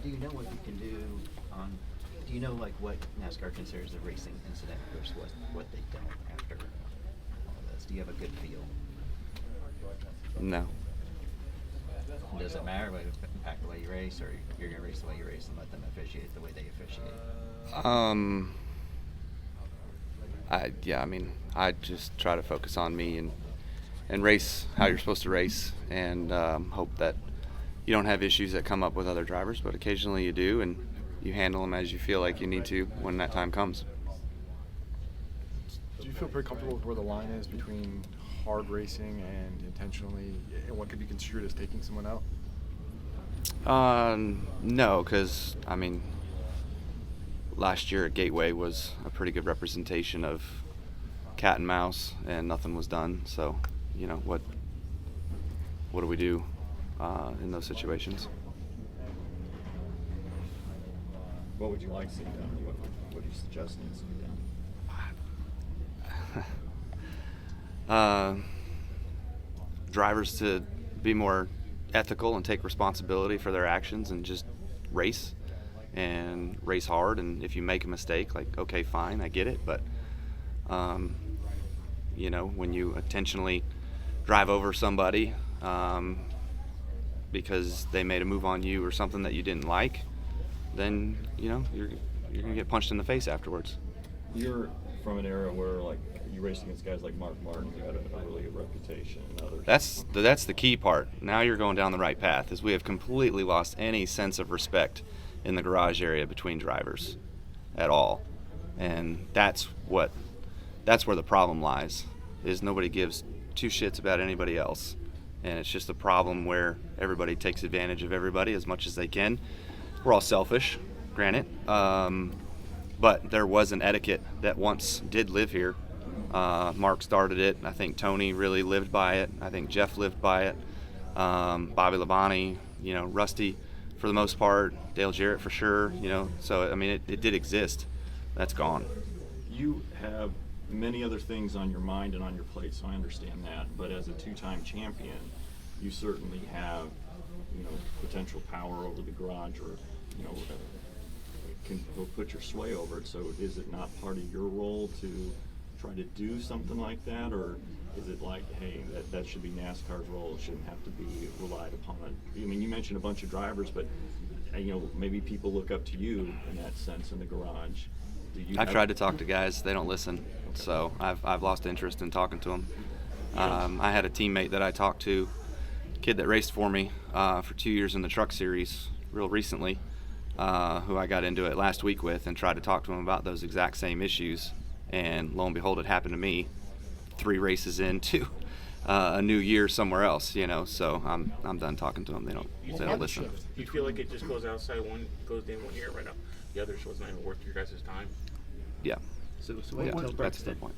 Do you know what you can do on? Do you know like what NASCAR considers a racing incident versus what they don't after all this? Do you have a good feel? No. Does it matter? Will it impact the way you race, or you're going to race the way you race and let them officiate the way they officiate? I just try to focus on me and race how you're supposed to race, and hope that you don't have issues that come up with other drivers, but occasionally you do, and you handle them as you feel like you need to when that time comes. Do you feel pretty comfortable with where the line is between hard racing and intentionally, and what could be construed as taking someone out? No, because, last year at Gateway was a pretty good representation of cat and mouse, and nothing was done. So, what do we do in those situations? What would you like to see done? What do you suggest needs to be done? Drivers to be more ethical and take responsibility for their actions and just race hard. And if you make a mistake, like, okay, fine, I get it. But, when you intentionally drive over somebody because they made a move on you or something that you didn't like, then, you're going to get punched in the face afterwards. You're from an era where, like, you raced against guys like Mark Martin, who had a really good reputation, and others. That's the key part. Now you're going down the right path, is we have completely lost any sense of respect in the garage area between drivers at all. And that's where the problem lies, is nobody gives two shits about anybody else. And it's just a problem where everybody takes advantage of everybody as much as they can. We're all selfish, granted. But there was an etiquette that once did live here. Mark started it. I think Tony really lived by it. I think Jeff lived by it. Bobby Labonte, Rusty for the most part, Dale Jarrett for sure, So, it did exist. That's gone. You have many other things on your mind and on your plate, so I understand that. But as a two-time champion, you certainly have, potential power over the garage, or, can put your sway over it. So is it not part of your role to try to do something like that, or is it like, hey, that should be NASCAR's role? It shouldn't have to be relied upon. You mentioned a bunch of drivers, but maybe people look up to you in that sense in the garage. I've tried to talk to guys; they don't listen. So I've lost interest in talking to them. I had a teammate that I talked to, kid that raced for me for 2 years in the Truck Series, real recently, who I got into it last week with, and tried to talk to him about those exact same issues. And lo and behold, it happened to me 3 races into a new year somewhere else, So I'm done talking to them. They don't listen. You feel like it just goes outside one, goes in 1 year right now. The other show's not even worth your guys' time. Yeah. So what do you tell that's Braxton? the point.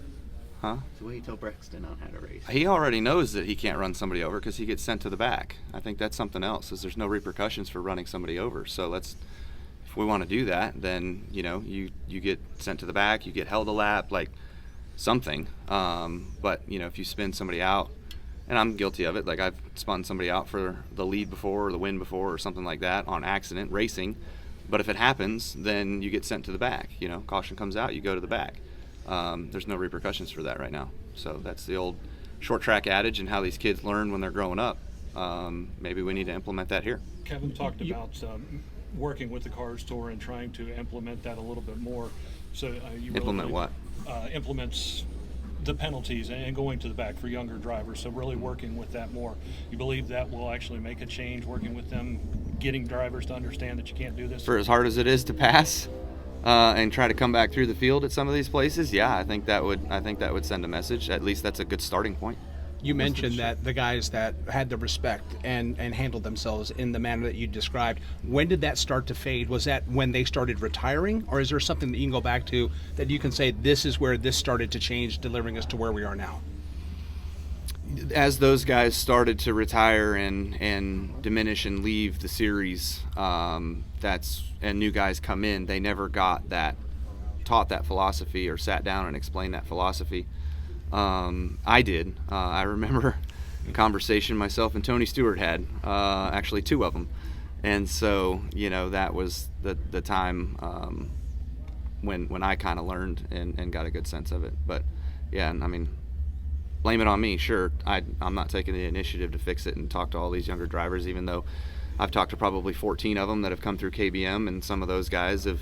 Huh? So what do you tell Braxton on how to race? He already knows that he can't run somebody over because he gets sent to the back. I think that's something else, is there's no repercussions for running somebody over. So if we want to do that, then you get sent to the back, you get held a lap, like something. But if you spin somebody out, and I'm guilty of it, like I've spun somebody out for the lead before or the win before or something like that on accident racing. But if it happens, then you get sent to the back. Caution comes out, you go to the back. There's no repercussions for that right now. So that's the old short track adage and how these kids learn when they're growing up. Maybe we need to implement that here. Kevin talked about working with the car store and trying to implement that a little bit more. So you implement what? Implements the penalties and going to the back for younger drivers. So really working with that more. You believe that will actually make a change, working with them, getting drivers to understand that you can't do this? For as hard as it is to pass and try to come back through the field at some of these places, yeah, I think that would send a message. At least that's a good starting point. You mentioned that the guys that had the respect and handled themselves in the manner that you described, when did that start to fade? Was that when they started retiring, or is there something that you can go back to that you can say this is where this started to change, delivering us to where we are now? As those guys started to retire and diminish and leave the series, and new guys come in, they never taught that philosophy or sat down and explained that philosophy. I did. I remember a conversation myself and Tony Stewart had, actually 2 of them, And so, you know, that was the time when I kind of learned and got a good sense of it. But yeah, I mean, blame it on me, sure. I'm not taking the initiative to fix it and talk to all these younger drivers, even though I've talked to probably 14 of them that have come through KBM, and some of those guys have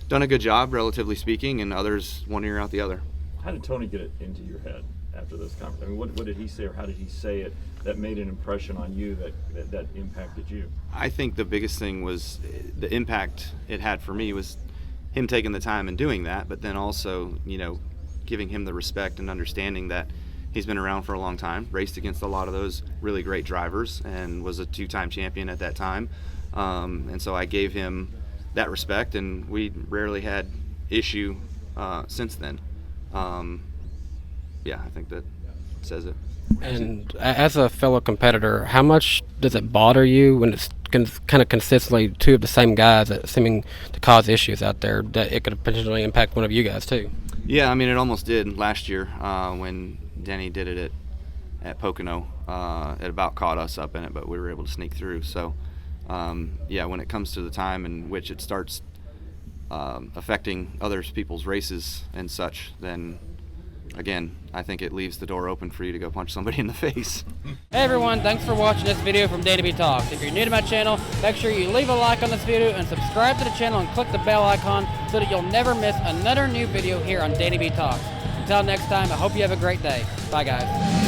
done a good job, relatively speaking, and others one ear out the other. How did Tony get it into your head after this conference? I mean, what did he say, or how did he say it that made an impression on you that impacted you? I think the biggest thing was the impact it had for me was him taking the time and doing that, but then also, you know, giving him the respect and understanding that he's been around for a long time, raced against a lot of those really great drivers, and was a 2-time champion at that time. And so I gave him that respect, and we rarely had issue since then. Yeah, I think that says it. And as a fellow competitor, how much does it bother you when it's kind of consistently two of the same guys that seeming to cause issues out there, that it could potentially impact one of you guys too? Yeah, I mean, it almost did last year when Denny did it at Pocono. It about caught us up in it, but we were able to sneak through. So, yeah, when it comes to the time in which it starts affecting other people's races and such, then again, I think it leaves the door open for you to go punch somebody in the face. Hey everyone, thanks for watching this video from DannyBTalks. If you're new to my channel, make sure you leave a like on this video and subscribe to the channel and click the bell icon so that you'll never miss another new video here on DannyBTalks. Until next time, I hope you have a great day. Bye guys.